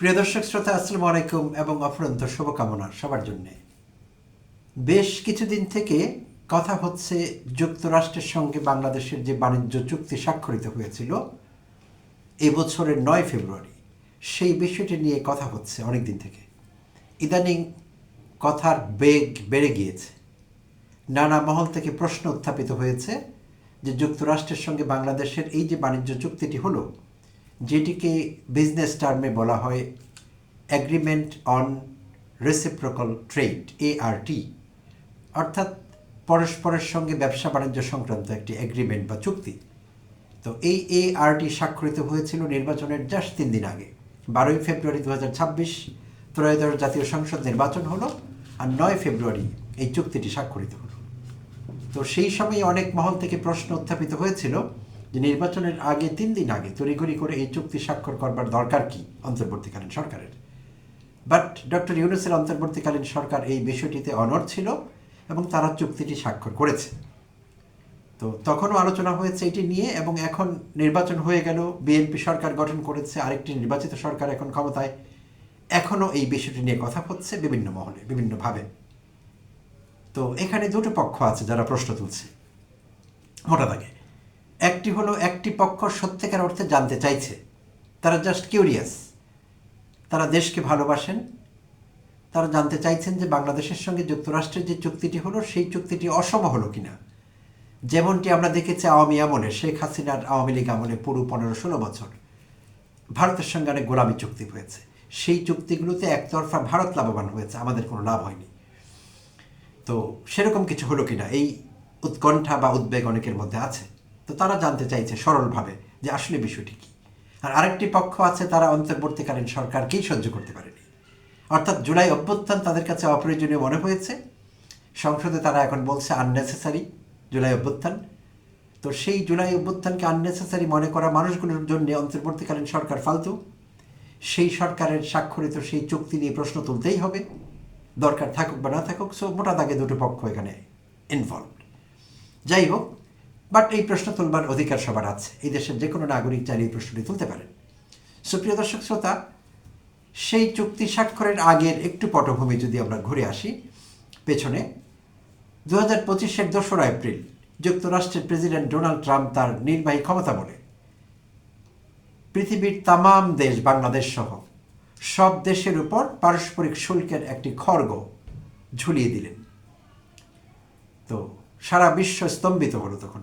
প্রিয় দর্শক শ্রোতা, আসসালামু আলাইকুম এবং অফুরন্ত শুভকামনা সবার জন্যে। বেশ কিছুদিন থেকে কথা হচ্ছে যুক্তরাষ্ট্রের সঙ্গে বাংলাদেশের যে বাণিজ্য চুক্তি স্বাক্ষরিত হয়েছিল এবছরের 9 ফেব্রুয়ারি, সেই বিষয়টি নিয়ে কথা হচ্ছে অনেক দিন থেকে। ইদানিং কথার বেগ বেড়ে গিয়েছে। নানা মহল থেকে প্রশ্ন উত্থাপিত হয়েছে যে যুক্তরাষ্ট্রের সঙ্গে বাংলাদেশের এই যে বাণিজ্য চুক্তিটি হলো, যেটিকে বিজনেস টার্মে বলা হয় agreement on reciprocal trade, ART, অর্থাৎ পরস্পরের সঙ্গে ব্যবসা বাণিজ্য সংক্রান্ত একটি এগ্রিমেন্ট বা চুক্তি। তো এই ART স্বাক্ষরিত হয়েছিল নির্বাচনের জাস্ট 3 দিন আগে। 12 ফেব্রুয়ারি 2026 ত্রয়োদশ জাতীয় সংসদ নির্বাচন হলো, আর 9 ফেব্রুয়ারি এই চুক্তিটি স্বাক্ষরিত হলো। তো সেই সময় অনেক মহল থেকে প্রশ্ন উত্থাপিত হয়েছিল যে নির্বাচনের আগে 3 দিন আগে তড়িঘড়ি করে এই চুক্তি স্বাক্ষর করবার দরকার কি অন্তর্বর্তীকালীন সরকারের। বাট ডক্টর ইউনূসের অন্তর্বর্তীকালীন সরকার এই বিষয়টিতে অনড় ছিল এবং তারা চুক্তিটি স্বাক্ষর করেছে। তো তখনও আলোচনা হয়েছে এটি নিয়ে, এবং এখন নির্বাচন হয়ে গেল, বিএনপি সরকার গঠন করেছে, আরেকটি নির্বাচিত সরকার এখন ক্ষমতায়। এখনও এই বিষয়টি নিয়ে কথা হচ্ছে বিভিন্ন মহলে বিভিন্নভাবে। তো এখানে দুটো পক্ষ আছে যারা প্রশ্ন তুলছে মোটা দাগে। একটি হলো, একটি পক্ষ সত্যিকার অর্থে জানতে চাইছে, তারা জাস্ট কিউরিয়াস, তারা দেশকে ভালোবাসেন, তারা জানতে চাইছেন যে বাংলাদেশের সঙ্গে যুক্তরাষ্ট্রের যে চুক্তিটি হলো সেই চুক্তিটি অসম হলো কিনা। যেমনটি আমরা দেখেছি আওয়ামী আমলে, শেখ হাসিনার আওয়ামী লীগ আমলে পুরো 15-16 বছর ভারতের সঙ্গে অনেক গোলামী চুক্তি হয়েছে। সেই চুক্তিগুলোতে একতরফা ভারত লাভবান হয়েছে, আমাদের কোনো লাভ হয়নি। তো সেরকম কিছু হলো কিনা, এই উৎকণ্ঠা বা উদ্বেগ অনেকের মধ্যে আছে। তো তারা জানতে চাইছে সরলভাবে যে আসলে বিষয়টি কী। আর আরেকটি পক্ষ আছে, তারা অন্তর্বর্তীকালীন সরকারকেই সহ্য করতে পারেনি, অর্থাৎ জুলাই অভ্যুত্থান তাদের কাছে অপ্রয়োজনীয় মনে হয়েছে। সংসদে তারা এখন বলছে আননেসেসারি জুলাই অভ্যুত্থান। তো সেই জুলাই অভ্যুত্থানকে আননেসেসারি মনে করা মানুষগুলোর জন্য অন্তর্বর্তীকালীন সরকার ফালতু। সেই সরকারের স্বাক্ষরিত সেই চুক্তি নিয়ে প্রশ্ন তুলতেই হবে, দরকার থাকুক বা না থাকুক। সো মোটা দাগে দুটো পক্ষ এখানে ইনভলভ। যাই হোক, বাট এই প্রশ্ন তুলবার অধিকার সবার আছে, এই দেশের যে কোনো নাগরিক চাইলে এই প্রশ্নটি তুলতে পারেন। সুপ্রিয় দর্শক শ্রোতা, সেই চুক্তি স্বাক্ষরের আগের একটু পটভূমি যদি আমরা ঘুরে আসি পেছনে, 2025-এর 2রা এপ্রিল যুক্তরাষ্ট্রের প্রেসিডেন্ট ডোনাল্ড ট্রাম্প তার নির্বাহী ক্ষমতা বলে পৃথিবীর তামাম দেশ, বাংলাদেশ সহ সব দেশের উপর পারস্পরিক শুল্কের একটি খড়গ ঝুলিয়ে দিলেন। তো সারা বিশ্ব স্তম্ভিত হলো তখন,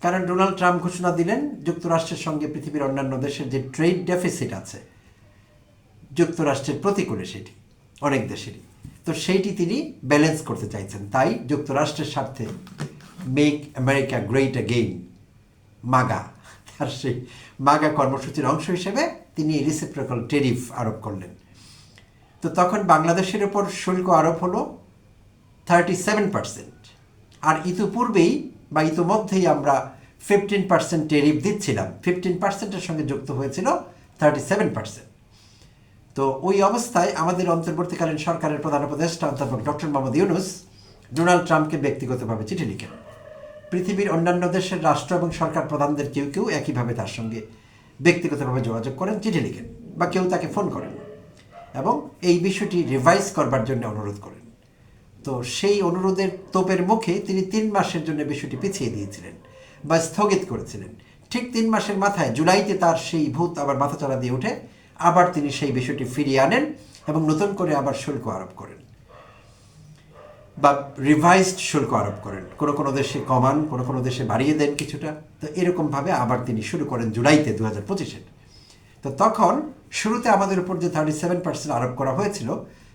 কারণ ডোনাল্ড ট্রাম্প ঘোষণা দিলেন যুক্তরাষ্ট্রের সঙ্গে পৃথিবীর অন্যান্য দেশের যে ট্রেড ডেফিসিট আছে যুক্তরাষ্ট্রের প্রতিকূলে, সেটি অনেক দেশেরই, তো সেইটি তিনি ব্যালেন্স করতে চাইছেন। তাই যুক্তরাষ্ট্রের স্বার্থে মেক আমেরিকা গ্রেট অ্যাগেইন, মাগা, তার সেই মাগা কর্মসূচির অংশ হিসেবে তিনি রেসিপ্রোকাল ট্যারিফ আরোপ করলেন। তো তখন বাংলাদেশের ওপর শুল্ক আরোপ হলো 37%, আর ইতিপূর্বেই বা ইতিমধ্যেই আমরা 15% ট্যারিফ দিচ্ছিলাম, 15%-এর সঙ্গে যুক্ত হয়েছিল 37%। তো ওই অবস্থায় আমাদের অন্তর্বর্তীকালীন সরকারের প্রধান উপদেষ্টা অধ্যাপক ডক্টর মোহাম্মদ ইউনূস ডোনাল্ড ট্রাম্পকে ব্যক্তিগতভাবে চিঠি লিখেন। পৃথিবীর অন্যান্য দেশের রাষ্ট্র এবং সরকার প্রধানদের কেউ কেউ একইভাবে তার সঙ্গে ব্যক্তিগতভাবে যোগাযোগ করেন, চিঠি লিখেন, বা কেউ তাকে ফোন করেন এবং এই বিষয়টি রিভাইজ করবার জন্য অনুরোধ করেন। তো সেই অনুরোধের তোপের মুখে তিনি 3 মাসের জন্য বিষয়টি পিছিয়ে দিয়েছিলেন বা স্থগিত করেছিলেন। ঠিক 3 মাসের মাথায় জুলাইতে তার সেই ভূত আবার মাথাচাড়া দিয়ে ওঠে, আবার তিনি সেই বিষয়টি ফিরিয়ে আনেন এবং নতুন করে আবার শুল্ক আরোপ করেন বা রিভাইজড শুল্ক আরোপ করেন। কোনো কোনো দেশে কমান, কোনো কোনো দেশে বাড়িয়ে দেন কিছুটা। তো এরকমভাবে আবার তিনি শুরু করেন জুলাইতে 2025-এর। তো তখন শুরুতে আমাদের উপর যে 37% আরোপ করা হয়েছিল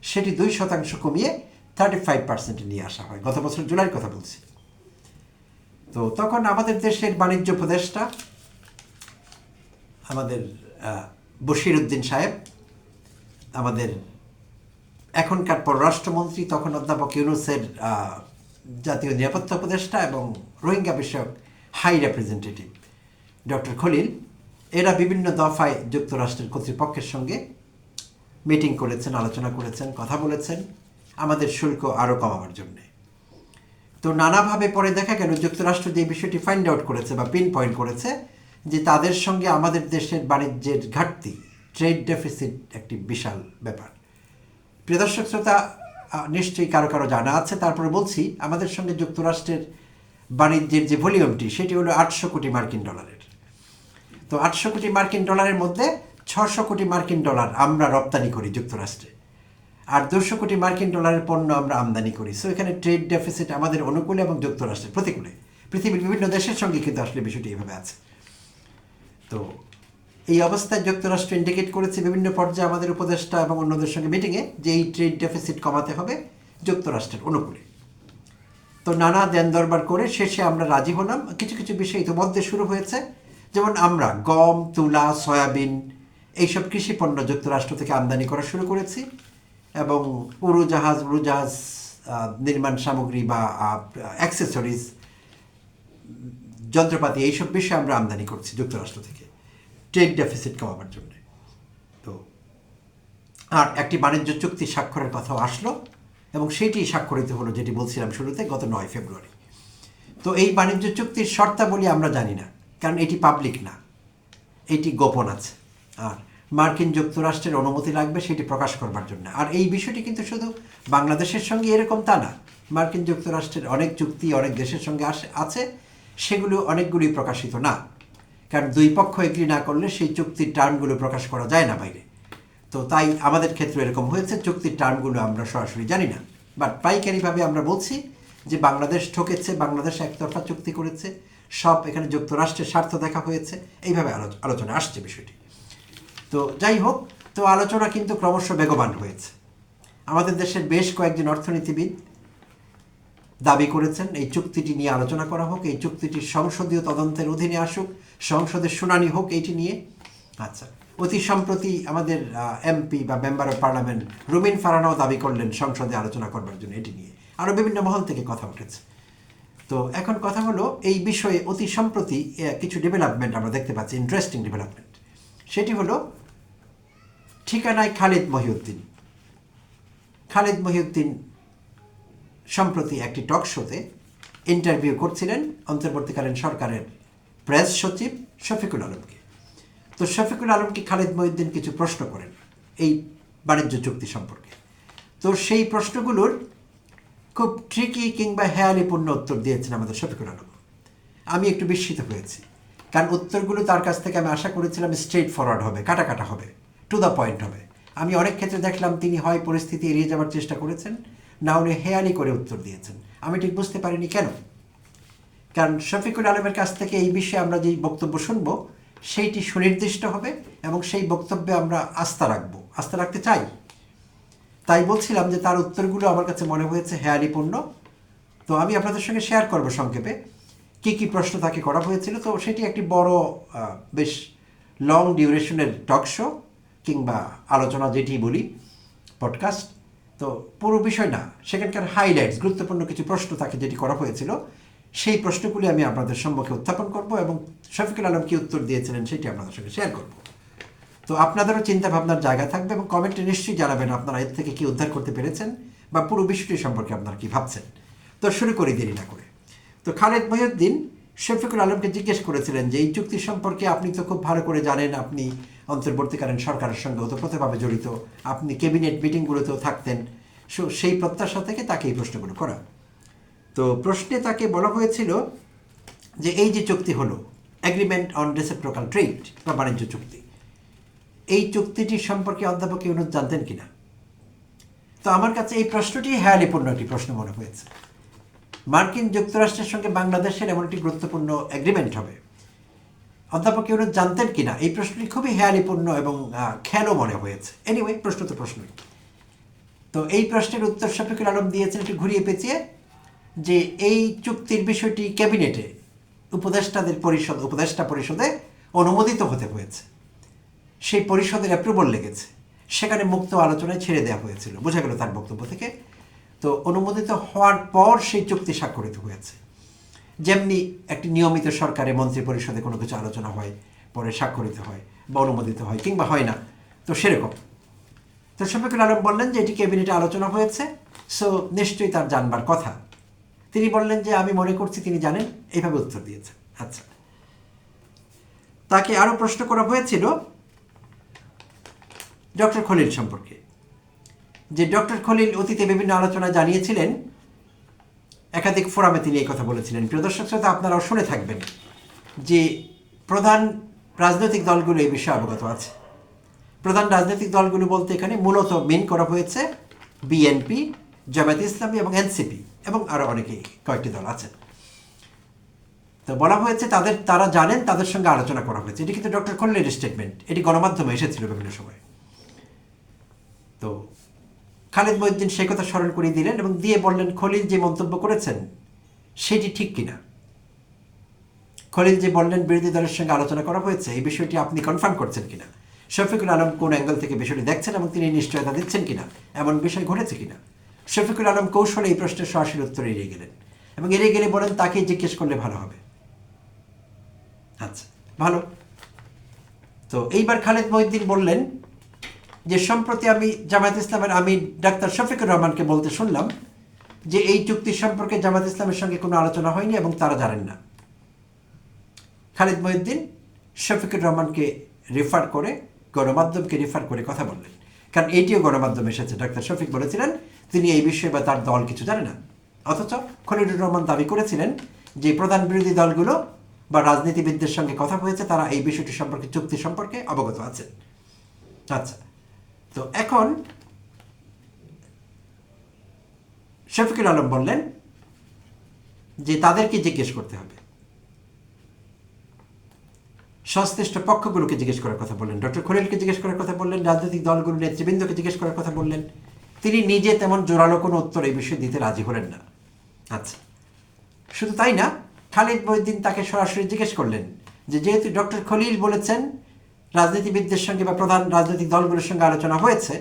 সেটি 2% কমিয়ে 35%-এ নিয়ে আসা হয়, গত বছর জুলাইয়ের কথা বলছি। তো তখন আমাদের দেশের বাণিজ্য উপদেষ্টা আমাদের বশির উদ্দিন সাহেব, আমাদের এখনকার পররাষ্ট্রমন্ত্রী, তখন অধ্যাপক ইউনূসের জাতীয় নিরাপত্তা উপদেষ্টা এবং রোহিঙ্গা বিষয়ক হাই রিপ্রেজেন্টেটিভ ডক্টর খলিল, এরা বিভিন্ন দফায় যুক্তরাষ্ট্রের কর্তৃপক্ষের সঙ্গে মিটিং করেছেন, আলোচনা করেছেন, কথা বলেছেন আমাদের শুল্ক আরও কমাবার জন্যে। তো নানাভাবে পরে দেখা গেল যুক্তরাষ্ট্র যে বিষয়টি ফাইন্ড আউট করেছে বা পিন পয়েন্ট করেছে যে তাদের সঙ্গে আমাদের দেশের বাণিজ্যের ঘাটতি ট্রেড ডেফিসিট একটি বিশাল ব্যাপার। প্রিয় দর্শক শ্রোতা, নিশ্চয়ই কারো কারো জানা আছে, তারপরে বলছি, আমাদের সঙ্গে যুক্তরাষ্ট্রের বাণিজ্যের যে ভলিউমটি সেটি হলো 800 কোটি মার্কিন ডলারের। তো 800 কোটি মার্কিন ডলারের মধ্যে 600 কোটি মার্কিন ডলার আমরা রপ্তানি করি যুক্তরাষ্ট্রে, আর 200 কোটি মার্কিন ডলারের পণ্য আমরা আমদানি করি। সো এখানে ট্রেড ডেফিসিট আমাদের অনুকূলে এবং যুক্তরাষ্ট্রের প্রতিকূলে। পৃথিবীর বিভিন্ন দেশের সঙ্গে কিন্তু আসলে বিষয়টি এভাবে আছে। তো এই অবস্থায় যুক্তরাষ্ট্র ইন্ডিকেট করেছে বিভিন্ন পর্যায়ে আমাদের উপদেষ্টা এবং অন্যদের সঙ্গে মিটিংয়ে যে এই ট্রেড ডেফিসিট কমাতে হবে যুক্তরাষ্ট্রের অনুকূলে। তো নানা দেন দরবার করে শেষে আমরা রাজি হলাম। কিছু কিছু বিষয় ইতিমধ্যে শুরু হয়েছে, যেমন আমরা গম, তুলা, সয়াবিন এইসব কৃষি পণ্য যুক্তরাষ্ট্র থেকে আমদানি করা শুরু করেছি, এবং উড়োজাহাজ নির্মাণ সামগ্রী বা অ্যাক্সেসরিজ, যন্ত্রপাতি এইসব বিষয়ে আমরা আমদানি করছি যুক্তরাষ্ট্র থেকে ট্রেড ডেফিসিট কমাবার জন্য। তো আর একটি বাণিজ্য চুক্তি স্বাক্ষরের কথাও আসলো, এবং সেটি স্বাক্ষরিত হলো, যেটি বলছিলাম শুরুতে, গত 9 ফেব্রুয়ারি। তো এই বাণিজ্য চুক্তির শর্তাবলী আমরা জানি না, কারণ এটি পাবলিক না, এটি গোপন আছে, আর মার্কিন যুক্তরাষ্ট্রের অনুমতি লাগবে সেটি প্রকাশ করবার জন্য। আর এই বিষয়টি কিন্তু শুধু বাংলাদেশের সঙ্গে এরকম তা না, মার্কিন যুক্তরাষ্ট্রের অনেক চুক্তি অনেক দেশের সঙ্গে আছে, সেগুলো অনেকগুলি প্রকাশিত না, কারণ দুই পক্ষ এগ্রি না করলে সেই চুক্তির টার্মগুলো প্রকাশ করা যায় না বাইরে। তো তাই আমাদের ক্ষেত্রে এরকম হয়েছে, চুক্তির টার্মগুলো আমরা সরাসরি জানি না, বাট পাইকারিভাবে আমরা বলছি যে বাংলাদেশ ঠকেছে, বাংলাদেশ একতরফা চুক্তি করেছে, সব এখানে যুক্তরাষ্ট্রের স্বার্থ দেখা হয়েছে, এইভাবে আলোচনা আসছে বিষয়টি। তো যাই হোক, তো আলোচনা কিন্তু ক্রমশ বেগবান হয়েছে। আমাদের দেশের বেশ কয়েকজন অর্থনীতিবিদ দাবি করেছেন এই চুক্তিটি নিয়ে আলোচনা করা হোক, এই চুক্তিটি সংসদীয় তদন্তের অধীনে আসুক, সংসদের শুনানি হোক এইটি নিয়ে। আচ্ছা, অতি সম্প্রতি আমাদের এমপি বা মেম্বার অফ পার্লামেন্ট রুমিন ফারহানাও দাবি করলেন সংসদে আলোচনা করবার জন্য এটি নিয়ে। আরও বিভিন্ন মহল থেকে কথা উঠেছে। তো এখন কথা হলো, এই বিষয়ে অতি সম্প্রতি কিছু ডেভেলপমেন্ট আমরা দেখতে পাচ্ছি, ইন্টারেস্টিং ডেভেলপমেন্ট। সেটি হলো ঠিকানায় খালিদ মহিউদ্দিন সম্প্রতি একটি টক শোতে ইন্টারভিউ করছিলেন অন্তর্বর্তীকালীন সরকারের প্রেস সচিব শফিকুল আলমকে। তো শফিকুল আলমকে খালিদ মহিউদ্দিন কিছু প্রশ্ন করেন এই বাণিজ্য চুক্তি সম্পর্কে। তো সেই প্রশ্নগুলোর খুব ট্রিকি কিংবা হেয়ালিপূর্ণ উত্তর দিয়েছেন আমাদের শফিকুল আলম। আমি একটু বিস্মিত হয়েছি, কারণ উত্তরগুলো তার কাছ থেকে আমি আশা করেছিলাম স্ট্রেট ফরওয়ার্ড হবে, কাটা হবে, টু দ্য পয়েন্ট হবে। আমি অনেক ক্ষেত্রে দেখলাম তিনি হয় পরিস্থিতি এড়িয়ে যাওয়ার চেষ্টা করেছেন, না উনি হেয়ালি করে উত্তর দিয়েছেন। আমি ঠিক বুঝতে পারিনি কেন, কারণ শফিকুল আলমের কাছ থেকে এই বিষয়ে আমরা যেই বক্তব্য শুনব সেইটি সুনির্দিষ্ট হবে, এবং সেই বক্তব্যে আমরা আস্থা রাখতে চাই। তাই বলছিলাম যে তার উত্তরগুলো আমার কাছে মনে হয়েছে হেয়ালিপূর্ণ। তো আমি আপনাদের সঙ্গে শেয়ার করব সংক্ষেপে কী কী প্রশ্ন তাকে করা হয়েছিল। তো সেটি একটি বড় বেশ লং ডিউরেশনের টক শো কিংবা আলোচনা যেটি বলি, পডকাস্ট। তো পুরো বিষয় না, সেখানকার হাইলাইটস, গুরুত্বপূর্ণ কিছু প্রশ্ন তাকে যেটি করা হয়েছিল সেই প্রশ্নগুলি আমি আপনাদের সম্মুখে উত্থাপন করব, এবং শফিকুল আলম কি উত্তর দিয়েছিলেন সেটি আপনাদের সঙ্গে শেয়ার করব। তো আপনাদেরও চিন্তা ভাবনার জায়গা থাকবে, এবং কমেন্টে নিশ্চয়ই জানাবেন আপনারা এর থেকে কি উদ্ধার করতে পেরেছেন বা পুরো বিষয়টি সম্পর্কে আপনারা কি ভাবছেন। তো শুরু করি দেরি না করে। তো খালিদ মহিউদ্দিন শফিকুল আলমকে জিজ্ঞেস করেছিলেন যে এই চুক্তি সম্পর্কে আপনি তো খুব ভালো করে জানেন, আপনি অন্তর্বর্তীকালীন সরকারের সঙ্গে ওতপ্রোতভাবে জড়িত, আপনি ক্যাবিনেট মিটিংগুলোতেও থাকতেন, সেই প্রত্যাশা থেকে তাকে এই প্রশ্নগুলো করা। তো প্রশ্নে তাকে বলা হয়েছিল যে এই যে চুক্তি হলো, এগ্রিমেন্ট অন রেসিপ্রোকাল ট্রেড বা বাণিজ্য চুক্তি, এই চুক্তিটি সম্পর্কে অধ্যাপক ইউনূস জানতেন কিনা। তো আমার কাছে এই প্রশ্নটি হেয়ালিপূর্ণ একটি প্রশ্ন মনে হয়েছে। মার্কিন যুক্তরাষ্ট্রের সঙ্গে বাংলাদেশের এমন একটি গুরুত্বপূর্ণ এগ্রিমেন্ট হবে, অধ্যাপক ইউনূস জানতেন কিনা, এই প্রশ্নটি খুবই হেয়ালিপূর্ণ এবং খেয়ালও মনে হয়েছে। এনিওয়ে, প্রশ্ন তো প্রশ্নই। তো এই প্রশ্নের উত্তর শফিকুল আলম দিয়েছেন একটু ঘুরিয়ে পেঁচিয়ে, যে এই চুক্তির বিষয়টি ক্যাবিনেটে উপদেষ্টা পরিষদে অনুমোদিত হতে হয়েছে, সেই পরিষদের অ্যাপ্রুভাল লেগেছে, সেখানে মুক্ত আলোচনায় ছেড়ে দেওয়া হয়েছিল, বোঝা গেল তার বক্তব্য থেকে। তো অনুমোদিত হওয়ার পর সেই চুক্তি স্বাক্ষরিত হয়েছে, যেমনি একটি নিয়মিত সরকারে মন্ত্রী পরিষদে কোনো কিছু আলোচনা হয়, পরে স্বাক্ষরিত হয় বা অনুমোদিত হয় কিংবা হয় না, তো সেরকম। তো শফিকুল আলম বললেন যে এটি ক্যাবিনেটে আলোচনা হয়েছে, সো নিশ্চয়ই তার জানবার কথা। তিনি বললেন যে আমি মনে করছি তিনি জানেন, এইভাবে উত্তর দিয়েছেন। আচ্ছা, তাকে আরও প্রশ্ন করা হয়েছিল ডক্টর খলিল সম্পর্কে, যে ডক্টর খলিল অতীতে বিভিন্ন আলোচনা জানিয়েছিলেন, একাধিক ফোরামে তিনি এই কথা বলেছিলেন। প্রিয় দর্শক শ্রোতা, আপনারাও শুনে থাকবেন যে প্রধান রাজনৈতিক দলগুলো এই বিষয়ে অবগত আছে। প্রধান রাজনৈতিক দলগুলো বলতে এখানে মূলত মেন করা হয়েছে বিএনপি, জামায়াতে ইসলামী এবং এনসিপি এবং আরও অনেকেই কয়েকটি দল আছেন। তো বলা হয়েছে তারা জানেন, তাদের সঙ্গে আলোচনা করা হয়েছে। এটি কিন্তু ডক্টর খলিলের স্টেটমেন্ট, এটি গণমাধ্যমে এসেছিল বিভিন্ন সময়। তো খালেদ মহিউদ্দিন সেই কথা স্মরণ করিয়ে দিলেন এবং দিয়ে বললেন খলিল যে মন্তব্য করেছেন সেটি ঠিক কিনা। খলিল যে বললেন বিরোধী দলের সঙ্গে আলোচনা করা হয়েছে, এই বিষয়টি আপনি কনফার্ম করছেন কিনা, শফিকুল আলম কোন অ্যাঙ্গেল থেকে বিষয়টি দেখছেন এবং তিনি নিশ্চয়তা দিচ্ছেন কিনা, এমন বিষয় ঘটেছে কিনা। শফিকুল আলম কৌশলে এই প্রশ্নের সরাসরি উত্তর এড়িয়ে গেলেন এবং এড়িয়ে গেলে বলেন তাকেই জিজ্ঞেস করলে ভালো হবে। আচ্ছা, ভালো। তো এইবার খালেদ মহিউদ্দিন বললেন যে সম্প্রতি আমি জামায়াত ইসলামের আমির ডাক্তার শফিকুর রহমানকে বলতে শুনলাম যে এই চুক্তি সম্পর্কে জামায়াত ইসলামের সঙ্গে কোনো আলোচনা হয়নি এবং তারা জানেন না। খালেদ মহিউদ্দিন শফিকুর রহমানকে রেফার করে, গণমাধ্যমকে রেফার করে কথা বললেন, কারণ এইটিও গণমাধ্যমে এসেছে। ডাক্তার শফিক বলেছিলেন তিনি এই বিষয়ে বা তার দল কিছু জানে না, অথচ খলিলুর রহমান দাবি করেছিলেন যে প্রধান বিরোধী দলগুলো বা রাজনীতিবিদদের সঙ্গে কথা হয়েছে, তারা এই বিষয়টি সম্পর্কে, চুক্তি সম্পর্কে অবগত আছেন। আচ্ছা, তো এখন শফিকুল আলম বললেন যে তাদেরকে জিজ্ঞেস করতে হবে, সংশ্লিষ্ট পক্ষগুলোকে জিজ্ঞেস করার কথা বললেন, ডক্টর খলিলকে জিজ্ঞেস করার কথা বললেন, রাজনৈতিক দলগুলো নেতৃবৃন্দকে জিজ্ঞেস করার কথা বললেন। তিনি নিজে তেমন জোরালো কোনো উত্তর এই বিষয়ে দিতে রাজি হলেন না। আচ্ছা, শুধু তাই না, খালেদ মহিউদ্দিন তাকে সরাসরি জিজ্ঞেস করলেন যে যেহেতু ডক্টর খলিল বলেছেন রাজনীতিবিদদের সঙ্গে বা প্রধান রাজনৈতিক দলগুলোর সঙ্গে আলোচনা হয়েছে,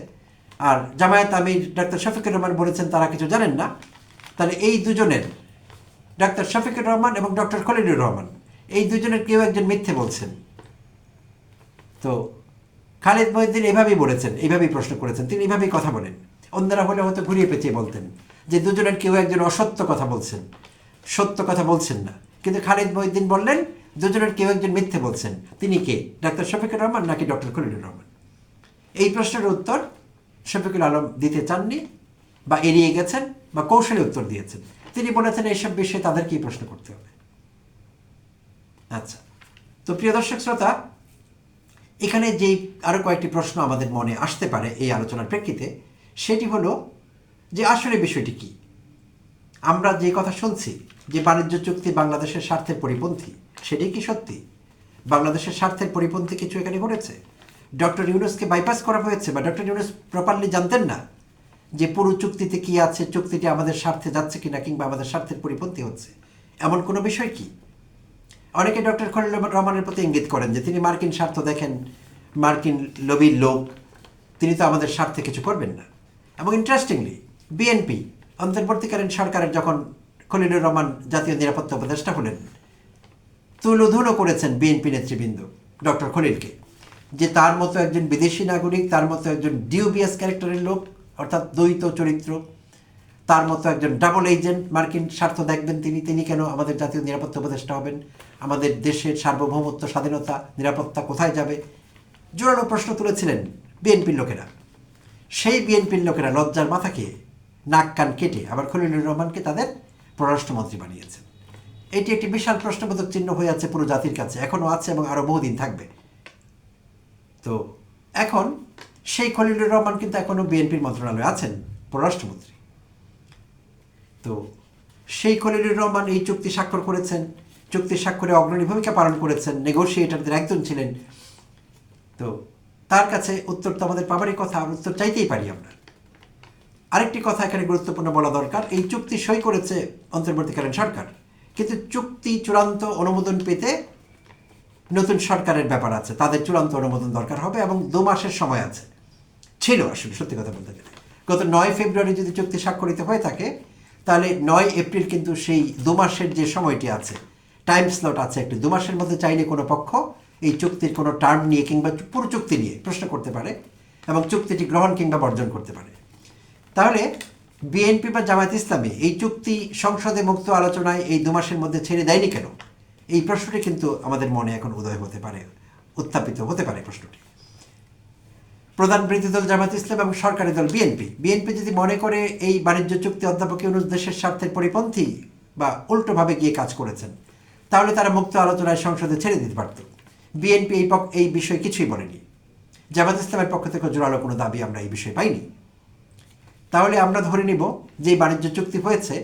আর জামায়াত আমির ডাক্তার শফিকুর রহমান বলেছেন তারা কিছু জানেন না, তাহলে এই দুজনের, ডাক্তার শফিকুর রহমান এবং ডক্টর খলিলুর রহমান, এই দুজনের কেউ একজন মিথ্যে বলছেন। তো খালেদ মহিউদ্দিন এভাবেই বলেছেন, এইভাবেই প্রশ্ন করেছেন, তিনি এইভাবেই কথা বলেন। অন্যরা হলে হয়তো ঘুরিয়ে পেঁচিয়ে বলতেন যে দুজনের কেউ একজন অসত্য কথা বলছেন, সত্য কথা বলছেন না। কিন্তু খালেদ মহিউদ্দিন বললেন দুজনের কেউ একজন মিথ্যে বলছেন। তিনি কে? ডাক্তার শফিকুর রহমান নাকি ডক্টর খলিলুর রহমান? এই প্রশ্নের উত্তর শফিকুল আলম দিতে চাননি বা এড়িয়ে গেছেন বা কৌশলে উত্তর দিয়েছেন। তিনি বলেছেন এইসব বিষয়ে তাদেরকেই প্রশ্ন করতে হবে। আচ্ছা, তো প্রিয় দর্শক শ্রোতা, এখানে যেই আরও কয়েকটি প্রশ্ন আমাদের মনে আসতে পারে এই আলোচনার প্রেক্ষিতে, সেটি হলো যে আসলে বিষয়টি কি। আমরা যে কথা শুনছি যে বাণিজ্য চুক্তি বাংলাদেশের স্বার্থের পরিপন্থী, সেটাই কি সত্যি? বাংলাদেশের স্বার্থের পরিপন্থী কিছু এখানে ঘটেছে? ডক্টর ইউনূসকে বাইপাস করা হয়েছে, বা ডক্টর ইউনূস প্রপারলি জানতেন না যে পুরো চুক্তিতে কি আছে, চুক্তিটি আমাদের স্বার্থে যাচ্ছে কিনা কিংবা আমাদের স্বার্থের পরিপন্থী হচ্ছে, এমন কোনো বিষয় কি? অনেকে ডক্টর খলিলুর রহমানের প্রতি ইঙ্গিত করেন যে তিনি মার্কিন স্বার্থ দেখেন, মার্কিন লবির লোক, তিনি তো আমাদের স্বার্থে কিছু করবেন না। এবং ইন্টারেস্টিংলি বিএনপি অন্তর্বর্তীকালীন সরকারের যখন খলিলুর রহমান জাতীয় নিরাপত্তা উপদেষ্টা হলেন, তুলোধুলো করেছেন বিএনপি নেতৃবৃন্দ ডক্টর খলিলকে, যে তার মতো একজন বিদেশি নাগরিক, তার মতো একজন ডিউবিএস ক্যারেক্টারের লোক, অর্থাৎ দ্বৈত চরিত্র, তার মতো একজন ডাবল এজেন্ট, মার্কিন স্বার্থ দেখবেন তিনি কেন আমাদের জাতীয় নিরাপত্তা উপদেষ্টা হবেন? আমাদের দেশের সার্বভৌমত্ব, স্বাধীনতা, নিরাপত্তা কোথায় যাবে? জোরালো প্রশ্ন তুলেছিলেন বিএনপির লোকেরা। সেই বিএনপির লোকেরা লজ্জার মাথা খেয়ে নাক কান কেটে আবার খলিলুর রহমানকে তাদের পররাষ্ট্রমন্ত্রী বানিয়েছেন। এটি একটি বিশাল প্রশ্নবোধক চিহ্ন হয়ে আছে পুরো জাতির কাছে, এখনও আছে এবং আরও বহুদিন থাকবে। তো এখন সেই খলিলুর রহমান কিন্তু এখনও বিএনপির মন্ত্রণালয়ে আছেন, পররাষ্ট্রমন্ত্রী। তো সেই খলিলুর রহমান এই চুক্তি স্বাক্ষর করেছেন, চুক্তি স্বাক্ষরে অগ্রণী ভূমিকা পালন করেছেন, নেগোশিয়েটারদের একজন ছিলেন। তো তার কাছে উত্তর তো আমাদের পাবারই কথা, আর উত্তর চাইতেই পারি আমরা। আরেকটি কথা এখানে গুরুত্বপূর্ণ বলা দরকার, এই চুক্তি সই করেছে অন্তর্বর্তীকালীন সরকার, কিন্তু চুক্তি চূড়ান্ত অনুমোদন পেতে নতুন সরকারের ব্যাপার আছে, তাদের চূড়ান্ত অনুমোদন দরকার হবে এবং 2 মাসের সময় আছে, ছিল আসলে সত্যি কথা বলতে গেলে। গত 9 ফেব্রুয়ারি যদি চুক্তি স্বাক্ষরিত হয়ে থাকে, তাহলে 9 এপ্রিল কিন্তু সেই 2 মাসের যে সময়টি আছে, টাইম স্লট আছে একটি, 2 মাসের মধ্যে চাইলে কোনো পক্ষ এই চুক্তির কোনো টার্ম নিয়ে কিংবা পুরো চুক্তি নিয়ে প্রশ্ন করতে পারে এবং চুক্তিটি গ্রহণ কিংবা বর্জন করতে পারে। তাহলে বিএনপি বা জামায়াত ইসলামী এই চুক্তি সংসদে মুক্ত আলোচনায় এই 2 মাসের মধ্যে ছেড়ে দেয়নি কেন? এই প্রশ্নটি কিন্তু আমাদের মনে এখন উদয় হতে পারে, উত্থাপিত হতে পারে প্রশ্নটি। প্রধান বিরোধী দল জামায়াত ইসলাম এবং সরকারি দল বিএনপি যদি মনে করে এই বাণিজ্য চুক্তি অধ্যাপক ইউনূস দেশের স্বার্থের পরিপন্থী বা উল্টোভাবে গিয়ে কাজ করেছেন, তাহলে তারা মুক্ত আলোচনায় সংসদে ছেড়ে দিতে পারত। বিএনপি এই বিষয়ে কিছুই বলেনি। জামায়াত ইসলামের পক্ষ থেকে জোরালো কোনো দাবি আমরা এই বিষয়ে পাইনি। তাহলে আমরা ধরে নিব যে বাণিজ্য চুক্তি হয়েছে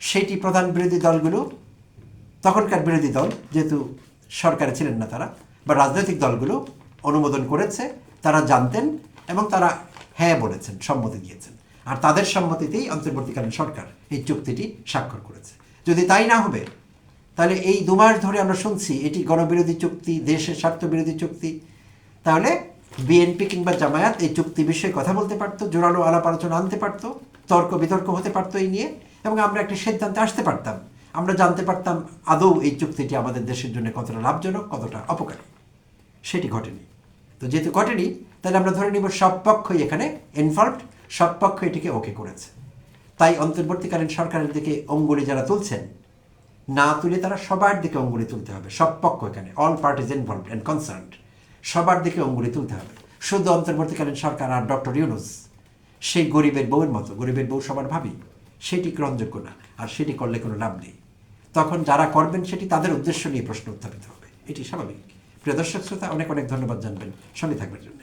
সেটি প্রধান বিরোধী দলগুলো, তখনকার বিরোধী দল যেহেতু সরকারে ছিলেন না তারা, বা রাজনৈতিক দলগুলো অনুমোদন করেছে, তারা জানতেন এবং তারা হ্যাঁ বলেছেন, সম্মতি দিয়েছেন। আর তাদের সম্মতিতেই অন্তর্বর্তীকালীন সরকার এই চুক্তিটি স্বাক্ষর করেছে। যদি তাই না হবে, তাহলে এই 2 মাস ধরে আমরা শুনছি এটি গণবিরোধী চুক্তি, দেশের স্বার্থ বিরোধী চুক্তি, তাহলে বিএনপি কিংবা জামায়াত এই চুক্তি বিষয়ে কথা বলতে পারতো, জোরালো আলাপ আলোচনা আনতে পারতো, তর্ক বিতর্ক হতে পারতো এই নিয়ে, এবং আমরা একটা সিদ্ধান্তে আসতে পারতাম। আমরা জানতে পারতাম আদৌ এই চুক্তিটি আমাদের দেশের জন্য কতটা লাভজনক, কতটা অপকারী। সেটি ঘটেনি। তো যেহেতু ঘটেনি, তাহলে আমরা ধরে নিব সব পক্ষই এখানে ইনভলভড, সব পক্ষ এটিকে ওকে করেছে। তাই অন্তর্বর্তীকালীন সরকারের দিকে অঙ্গুলি যারা তুলছেন, না তুলে তারা সবার দিকে অঙ্গুলি তুলতে হবে। সব পক্ষ এখানে, all parties involved and concerned, সবার দিকে অঙ্গুলি তুলতে হবে। শুধু অন্তর্বর্তীকালীন সরকার আর ডক্টর ইউনূস সেই গরিবের বউয়ের মতো, গরিবের বউ সবার ভাবি, সেটি গ্রহণযোগ্য না। আর সেটি করলে কোনো লাভ নেই। তখন যারা করবেন সেটি তাদের উদ্দেশ্য নিয়ে প্রশ্ন উত্থাপিত হবে, এটি স্বাভাবিক। প্রিয় দর্শক শ্রোতা, অনেক অনেক ধন্যবাদ জানবেন সঙ্গে থাকবার জন্য।